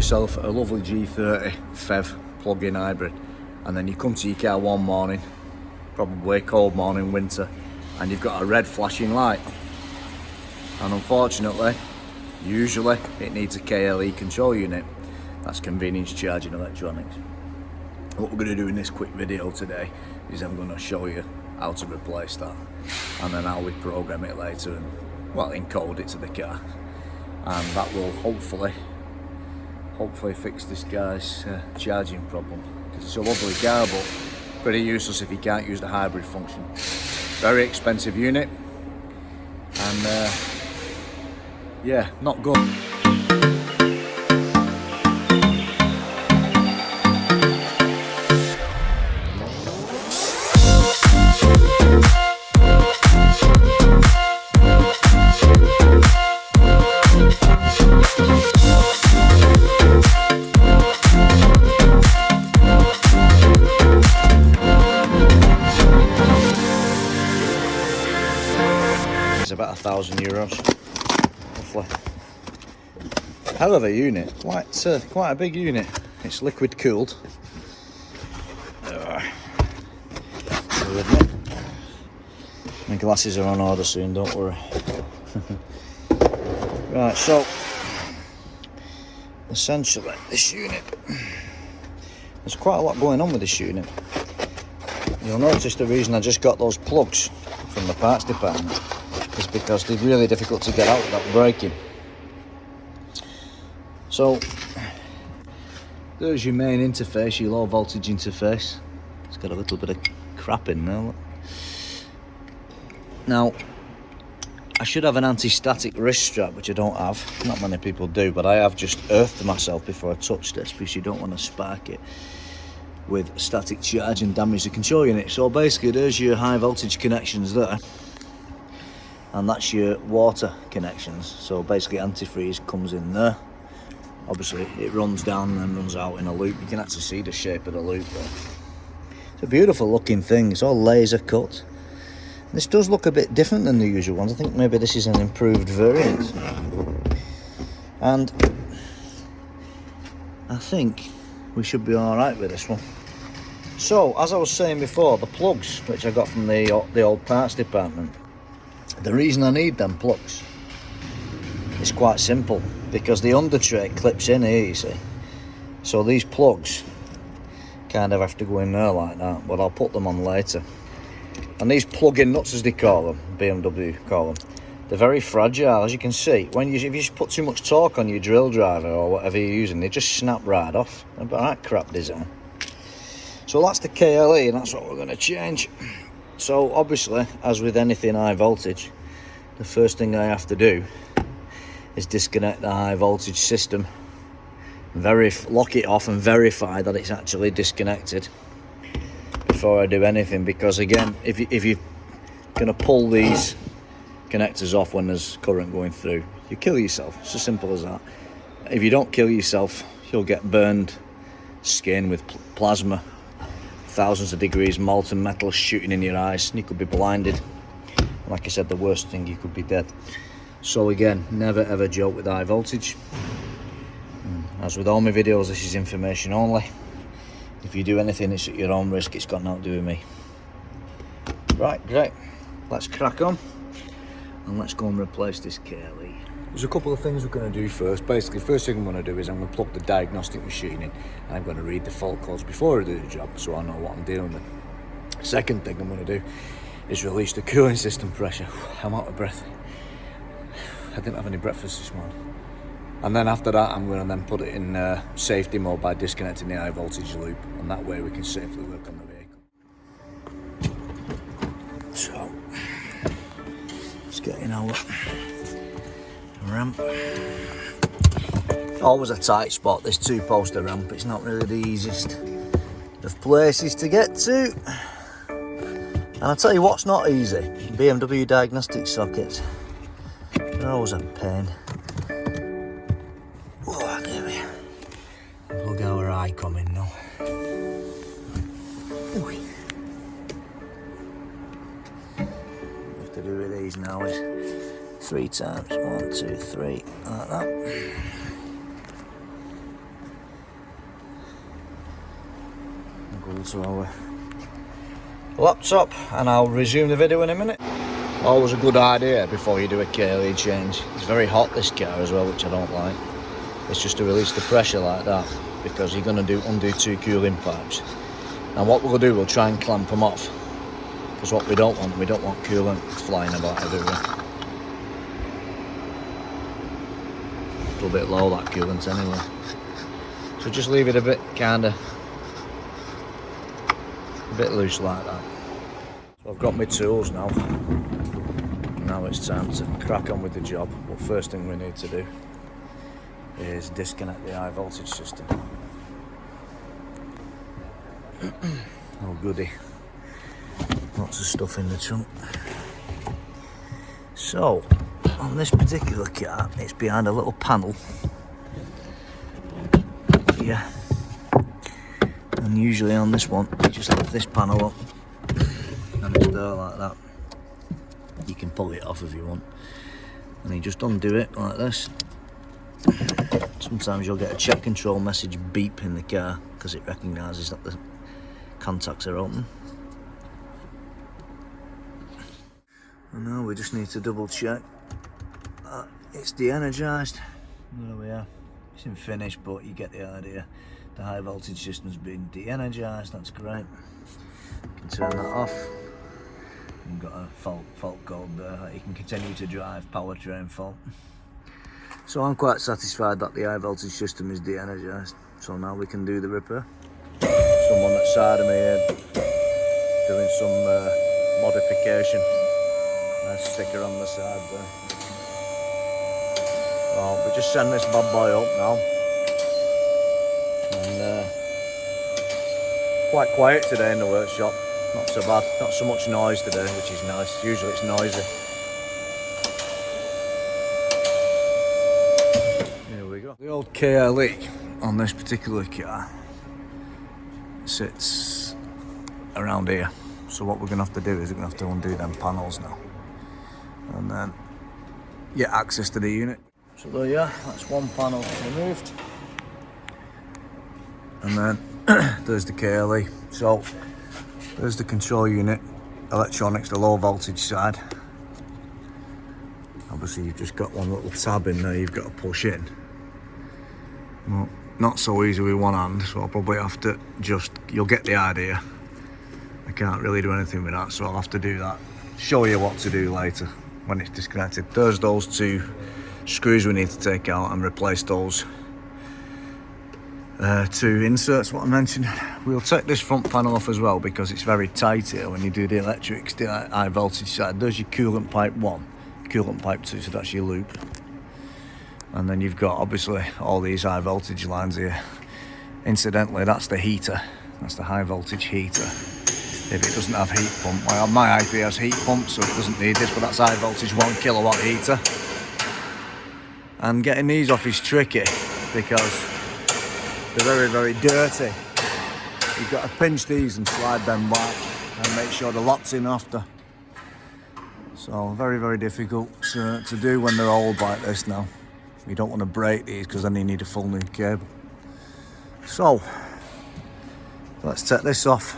yourself a lovely G30 PHEV plug-in hybrid, and then you come to your car one morning, probably a cold morning, winter, and you've got a red flashing light. And unfortunately, usually it needs a KLE control unit. That's convenience charging electronics. What we're going to do in this quick video today is I'm going to show you how to replace that, and then how we program it later and, well, encode it to the car, and that will hopefully fix this guy's charging problem, because it's a lovely car but pretty useless if you can't use the hybrid function. Very expensive unit, and yeah, not good. It's about €1,000 roughly. Hell of a unit, quite a big unit. It's liquid cooled. My glasses are on order soon, don't worry. Right, so essentially this unit, there's quite a lot going on with this unit. You'll notice the reason I just got those plugs from the parts department is because they're really difficult to get out without breaking. So there's your main interface, your low voltage interface. It's got a little bit of crap in there, look. Now, I should have an anti-static wrist strap, which I don't have. Not many people do, but I have just earthed myself before I touch this, because you don't want to spark it with static charge and damage the control unit. So basically there's your high voltage connections there, and that's your water connections. So basically antifreeze comes in there. Obviously it runs down and then runs out in a loop. You can actually see the shape of the loop there. It's a beautiful looking thing. It's all laser cut. This does look a bit different than the usual ones. I think maybe this is an improved variant. And I think we should be alright with this one. So, as I was saying before, the plugs, which I got from the old parts department, the reason I need them plugs is quite simple, because the under tray clips in here, you see. So these plugs kind of have to go in there like that, but I'll put them on later. And these plug-in nuts, as they call them, BMW call them, they're very fragile, as you can see. If you just put too much torque on your drill driver or whatever you're using, they just snap right off. About that crap design. So that's the KLE, and that's what we're going to change. So obviously, as with anything high voltage, the first thing I have to do is disconnect the high voltage system, lock it off and verify that it's actually disconnected before I do anything. Because again, if you're going to pull these connectors off when there's current going through, you kill yourself. It's as simple as that. If you don't kill yourself, you'll get burned skin with plasma, thousands of degrees molten metal shooting in your eyes, and you could be blinded. Like I said, the worst thing, you could be dead. So again, never ever joke with high voltage. As with all my videos, this is information only. If you do anything, it's at your own risk. It's got nothing to do with me. Right, great. Let's crack on and let's go and replace this KLE. There's a couple of things we're going to do first. Basically, first thing I'm going to do is I'm going to plug the diagnostic machine in, and I'm going to read the fault codes before I do the job, so I know what I'm dealing with. Second thing I'm going to do is release the cooling system pressure. I'm out of breath. I didn't have any breakfast this morning. And then after that, I'm going to then put it in safety mode by disconnecting the high voltage loop, and that way we can safely work on the vehicle. So, let's get in our ramp. Always a tight spot, this two-poster ramp. It's not really the easiest of places to get to. And I'll tell you what's not easy, BMW diagnostic sockets. They're always a pain. Oh, there we are. Look how our eye coming now. Ooh. What we have to do with these now is 3 times, 1, 2, 3, like that. onto our laptop and I'll resume the video in a minute. Always a good idea before you do a KLE change. It's very hot, this car as well, which I don't like. It's just to release the pressure like that, because you're going to undo 2 cooling pipes. And what we'll do, we'll try and clamp them off, because what we don't want coolant flying about everywhere. A little bit low, that coolant anyway. So just leave it a bit a bit loose like that. So I've got my tools now. Now it's time to crack on with the job. But first thing we need to do is disconnect the high voltage system. Oh goody. Lots of stuff in the trunk. So, on this particular car, it's behind a little panel. Yeah. And usually on this one, you just lift this panel up and it's there like that. You can pull it off if you want. And you just undo it like this. Sometimes you'll get a check control message beep in the car because it recognises that the contacts are open. And now we just need to double check that it's de-energised. There we are. It's in finish, but you get the idea. The high voltage system's been de-energised, that's great. You can turn that off. You've got a fault code there that you can continue to drive, powertrain fault. So I'm quite satisfied that the high voltage system is de-energised. So now we can do the repair. Someone at side of me here doing some modification. Nice sticker on the side there. So we just send this bad boy up now. And quite quiet today in the workshop. Not so bad. Not so much noise today, which is nice. Usually it's noisy. Here we go. The old KLE on this particular car sits around here. So what we're going to have to do is we're going to have to undo them panels now. And then get access to the unit. So there you are. That's one panel removed. And then there's the KLE. So there's the control unit, electronics, the low voltage side. Obviously you've just got one little tab in there you've got to push in. Well, not so easy with one hand, so I'll probably have to you'll get the idea. I can't really do anything with that, so I'll have to do that. Show you what to do later when it's disconnected. There's those 2 screws we need to take out and replace those 2 inserts, what I mentioned. We'll take this front panel off as well because it's very tight here when you do the electrics, the high voltage side. There's your coolant pipe 1, coolant pipe 2, so that's your loop. And then you've got obviously all these high voltage lines here. Incidentally, that's the heater, that's the high voltage heater. If it doesn't have heat pump, well, my IP has heat pump, so it doesn't need this, but that's high voltage 1 kilowatt heater. And getting these off is tricky because they're very, very dirty. You've got to pinch these and slide them back and make sure they're locked in after. So very, very difficult to do when they're old like this now. You don't want to break these because then you need a full new cable. So let's take this off.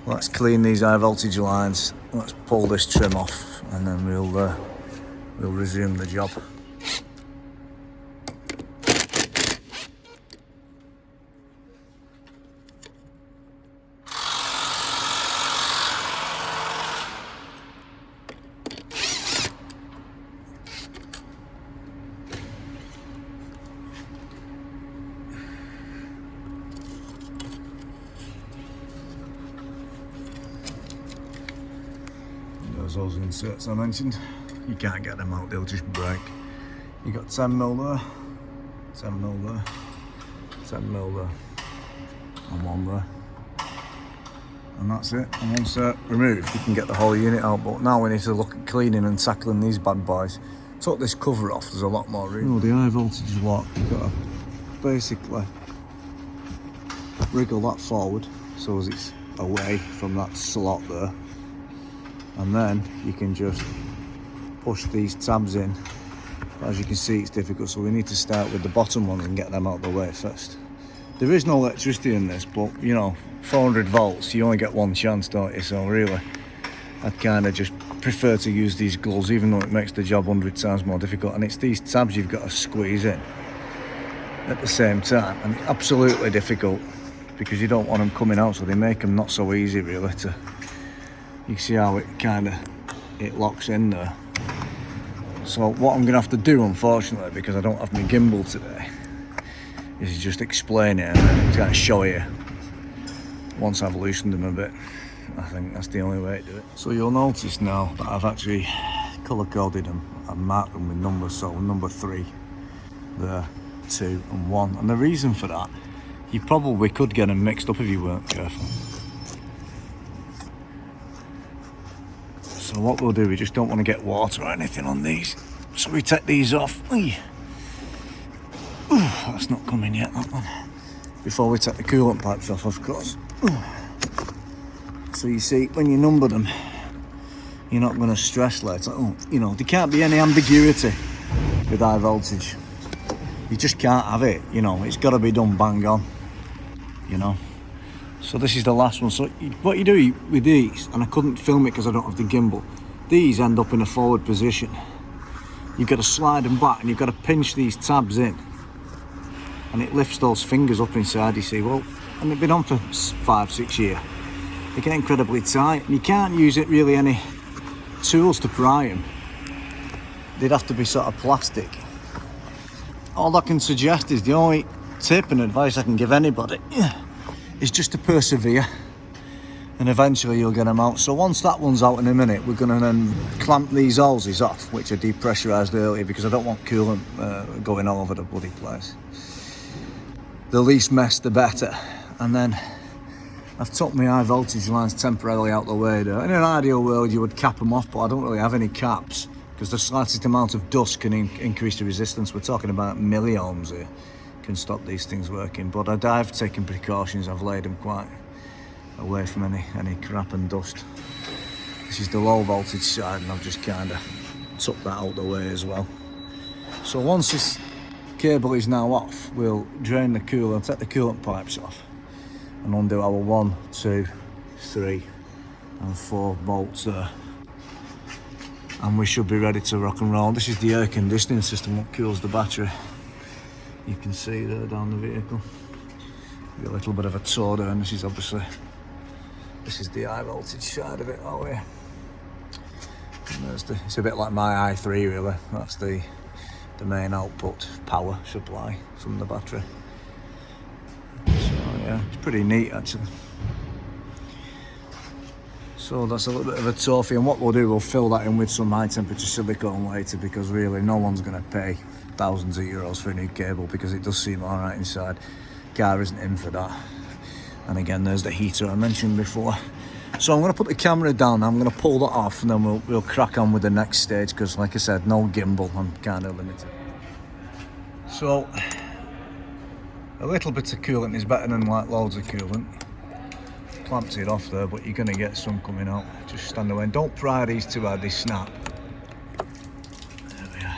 Let's clean these high voltage lines. Let's pull this trim off and then we'll resume the job. Those inserts I mentioned, you can't get them out, they'll just break. You got 10mm there, 10mm there, 10mm there, and 1 there. And that's it. And once they're removed, you can get the whole unit out. But now we need to look at cleaning and tackling these bad boys. Took this cover off, there's a lot more room. Oh, the high voltage lock, you've got to basically wriggle that forward so as it's away from that slot there. And then you can just push these tabs in. As you can see, it's difficult, so we need to start with the bottom one and get them out of the way first. There is no electricity in this, but you know, 400 volts, you only get one chance, don't you? So really, I'd kind of just prefer to use these gloves, even though it makes the job 100 times more difficult. And it's these tabs you've got to squeeze in at the same time, and it's absolutely difficult because you don't want them coming out, so they make them not so easy really to. You see how it locks in there. So what I'm gonna have to do, unfortunately, because I don't have my gimbal today, is just explain it and then kind of show you once I've loosened them a bit. I think that's the only way to do it. So you'll notice now that I've actually colour coded them and marked them with numbers. So number 3 there, 2 and 1. And the reason for that, you probably could get them mixed up if you weren't careful. So what we'll do, we just don't want to get water or anything on these. So we take these off. Ooh, that's not coming yet, that one. Before we take the coolant pipes off, of course. Ooh. So you see, when you number them, you're not going to stress later. Oh, you know, there can't be any ambiguity with high voltage. You just can't have it, you know. It's got to be done bang on, you know. So this is the last one. So what you do with these, and I couldn't film it because I don't have the gimbal, these end up in a forward position. You've got to slide them back and you've got to pinch these tabs in, and it lifts those fingers up inside, you see. Well, and they've been on for 5-6 years. They get incredibly tight, and you can't use it really any tools to pry them. They'd have to be sort of plastic. All I can suggest is, the only tip and advice I can give anybody is just to persevere, and eventually you'll get them out. So once that one's out in a minute, we're going to then clamp these hoses off, which are depressurised earlier, because I don't want coolant going all over the bloody place. The least mess the better. And then I've took my high voltage lines temporarily out the way there. In an ideal world you would cap them off, but I don't really have any caps because the slightest amount of dust can increase the resistance. We're talking about milliohms here, can stop these things working. But I've taken precautions. I've laid them quite away from any crap and dust. This is the low voltage side, and I've just kind of took that out the way as well. So once this cable is now off, we'll drain the coolant, take the coolant pipes off, and undo our 1, 2, 3 and 4 bolts there, and we should be ready to rock and roll. This is the air conditioning system that cools the battery. You can see there down the vehicle. Got a little bit of a tour there, and this is obviously, this is the high voltage side of it out here. And there's it's a bit like my i3 really. That's the main output power supply from the battery. Yeah, it's pretty neat actually. So that's a little bit of a tour for you, and what we'll do, we'll fill that in with some high temperature silicone later, because really no one's going to pay thousands of euros for a new cable, because it does seem alright inside. Car isn't in for that. And again, there's the heater I mentioned before. So I'm going to put the camera down, I'm going to pull that off, and then we'll crack on with the next stage, because like I said, no gimbal, I'm kind of limited. So a little bit of coolant is better than like loads of coolant. Clamped it off there, but you're going to get some coming out. Just stand away and don't pry these too hard, they snap. There we are.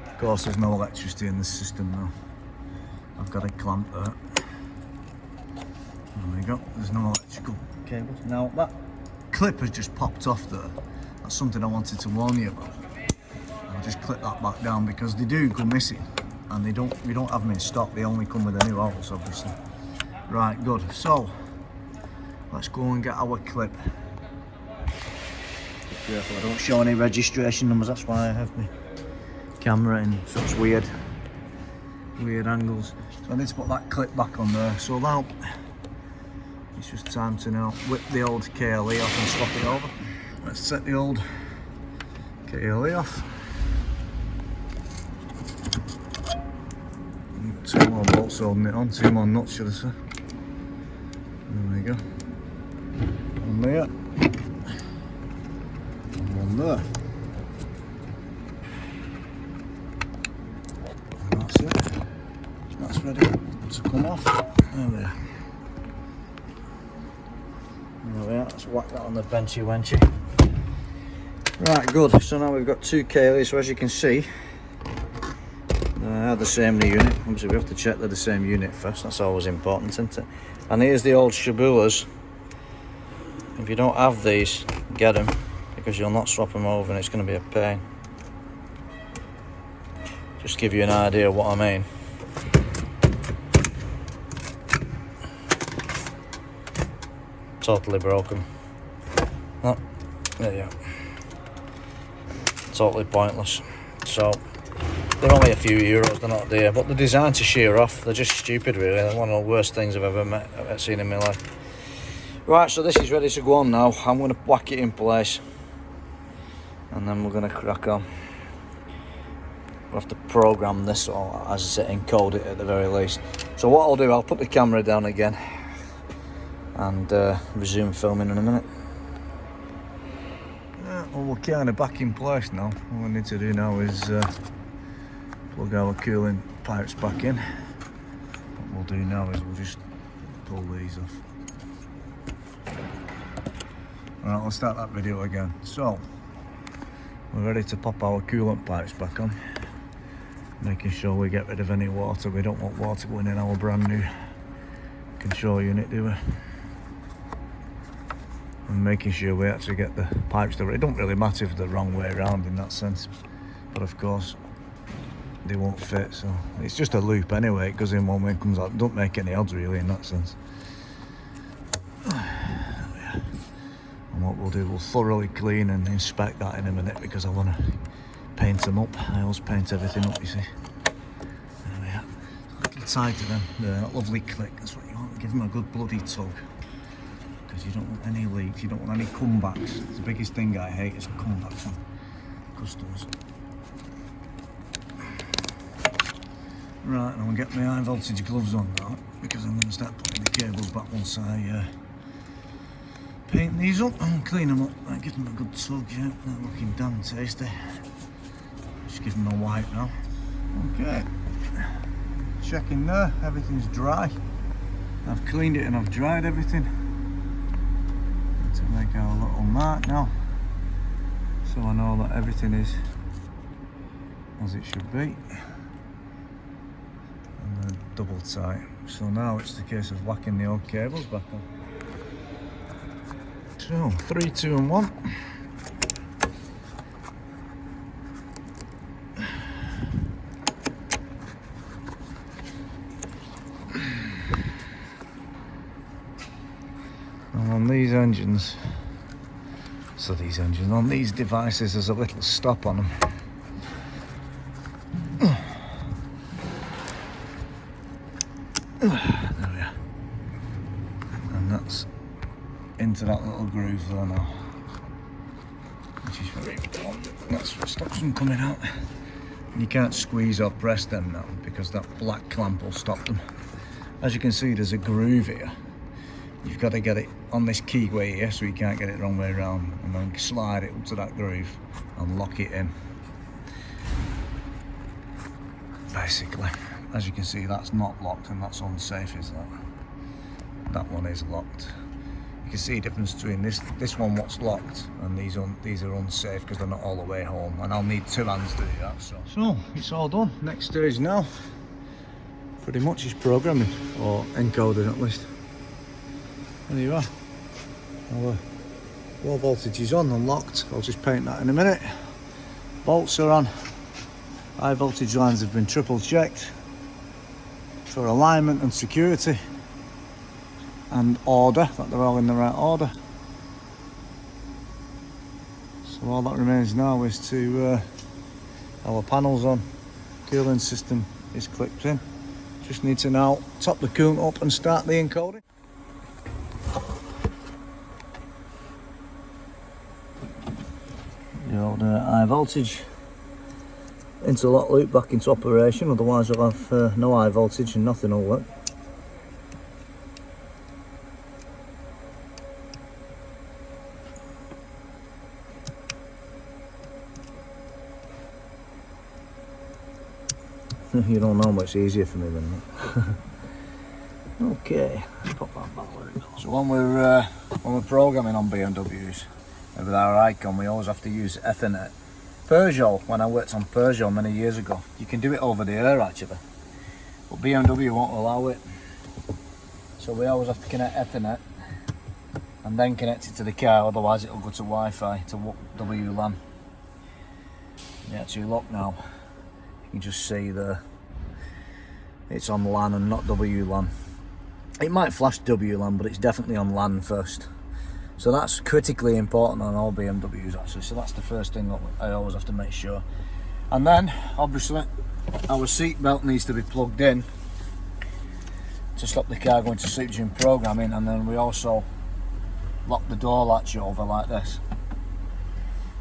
Of course there's no electricity in the system now. I've got a clamp there. There we go, there's no electrical cables. Now that clip has just popped off there. That's something I wanted to warn you about. I'll just clip that back down, because they do go missing, and we don't have them in stock. They only come with a new hose, obviously. Right, good. So let's go and get our clip. Be careful I don't show any registration numbers, that's why I have my camera in such weird angles. So I need to put that clip back on there. So now it's just time to now whip the old KLE off and swap it over. Let's set the old KLE off. 2 more bolts holding it on, 2 more nuts should I say. There we go. One there. And one there. And that's it. That's ready to come off. There we are. There we are. Let's whack that on the benchy wenchy. Right, good. So now we've got 2 KLEs. So as you can see, Are the same unit? Obviously we have to check they're the same unit first, that's always important, isn't it? And here's the old shabulas. If you don't have these, get them, because you'll not swap them over and it's going to be a pain. Just give you an idea of what I mean. Totally broken. Oh, there you go. Totally pointless. So they're only a few euros, they're not dear, but they're designed to shear off. They're just stupid, really. They're one of the worst things I've ever seen in my life. Right, so this is ready to go on now. I'm going to whack it in place and then we're going to crack on. We'll have to program this, or as I say, encode it at the very least. So what I'll do, I'll put the camera down again and resume filming in a minute. Well, we're kind of back in place now. All we need to do now is plug our cooling pipes back in. What we'll do now is we'll just pull these off. Alright, let's start that video again. So, we're ready to pop our coolant pipes back on. Making sure we get rid of any water. We don't want water going in our brand new control unit, do we? And making sure we actually get the pipes to... It don't really matter if they're the wrong way around in that sense. But of course, they won't fit, so... It's just a loop anyway. It goes in one way and comes out. Don't make any odds really in that sense. And what we'll do, we'll thoroughly clean and inspect that in a minute, because I want to paint them up. I always paint everything up, you see. There we are. A little tight to them. That lovely click, that's what you want. Give them a good bloody tug. Because you don't want any leaks, you don't want any comebacks. The biggest thing I hate is comebacks from customers. Right, I'm going to get my high voltage gloves on now, because I'm going to start putting the cables back once I paint these up and clean them up. Right, give them a good tug, yeah. They're looking damn tasty. Just give them a wipe now. Okay. Checking there, everything's dry. I've cleaned it and I've dried everything. To make our little mark now, so I know that everything is as it should be. And then double tight. So now it's the case of whacking the old cables back on. So 3, 2 and 1. And on these engines, on these devices, there's a little stop on them. There we are. And that's into that little groove there now, which is very important. That's what stops them coming out. And you can't squeeze or press them now, because that black clamp will stop them. As you can see, there's a groove here. You've got to get it on this keyway here, so you can't get it the wrong way around, and then slide it up to that groove and lock it in. Basically, as you can see, that's not locked and that's unsafe, is that? That one is locked. You can see the difference between this one what's locked and these are unsafe, because they're not all the way home, and I'll need 2 hands to do that. So it's all done. Next stage now pretty much is programming, or encoding at least. There you are. Our low voltage is on and locked. I'll just paint that in a minute. Bolts are on. High voltage lines have been triple checked for alignment and security and order, that they're all in the right order. So all that remains now is to our panels on, cooling system is clipped in. Just need to now top the coolant up and start the encoding. The old high voltage interlock loop back into operation, otherwise you'll have no high voltage and nothing will work. You don't know much easier for me than that. Okay, pop that back where it goes. So when we're programming on BMWs with our icon, we always have to use Ethernet Peugeot, when I worked on Peugeot many years ago, you can do it over the air actually, but BMW won't allow it. So we always have to connect Ethernet and then connect it to the car, otherwise it'll go to Wi-Fi, to WLAN. You actually look now, you can just see it's on LAN and not WLAN. It might flash WLAN, but it's definitely on LAN first. So that's critically important on all BMWs actually, so that's the first thing that I always have to make sure. And then, obviously, our seat belt needs to be plugged in to stop the car going to sleep during programming, and then we also lock the door latch over like this.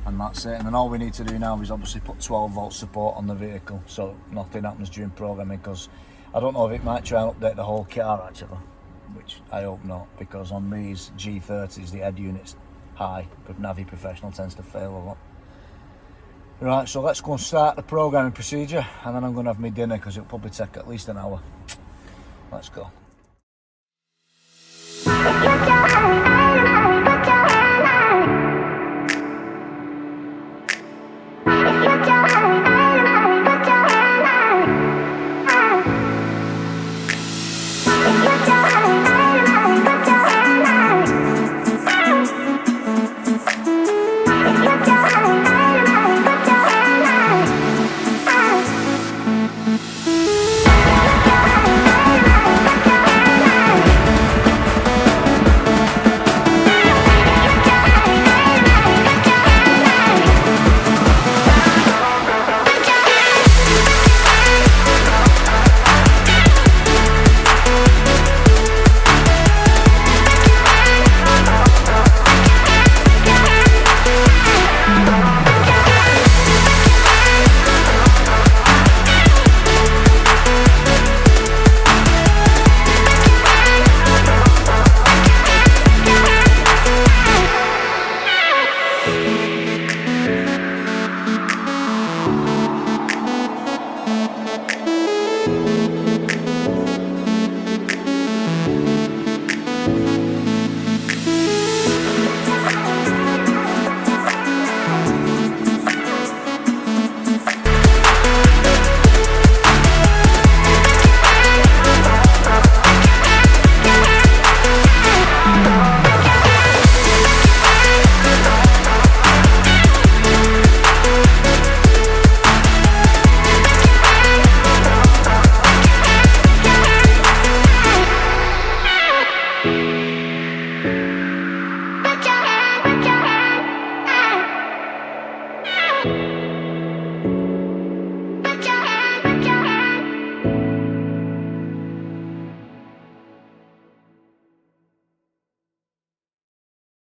And that's it, and then all we need to do now is obviously put 12 volt support on the vehicle so nothing happens during programming, because I don't know if it might try and update the whole car actually, which I hope not, because on these G30s the head unit's high, but Navi Professional tends to fail a lot. Right, so let's go and start the programming procedure, and then I'm going to have my dinner because it'll probably take at least an hour. Let's go.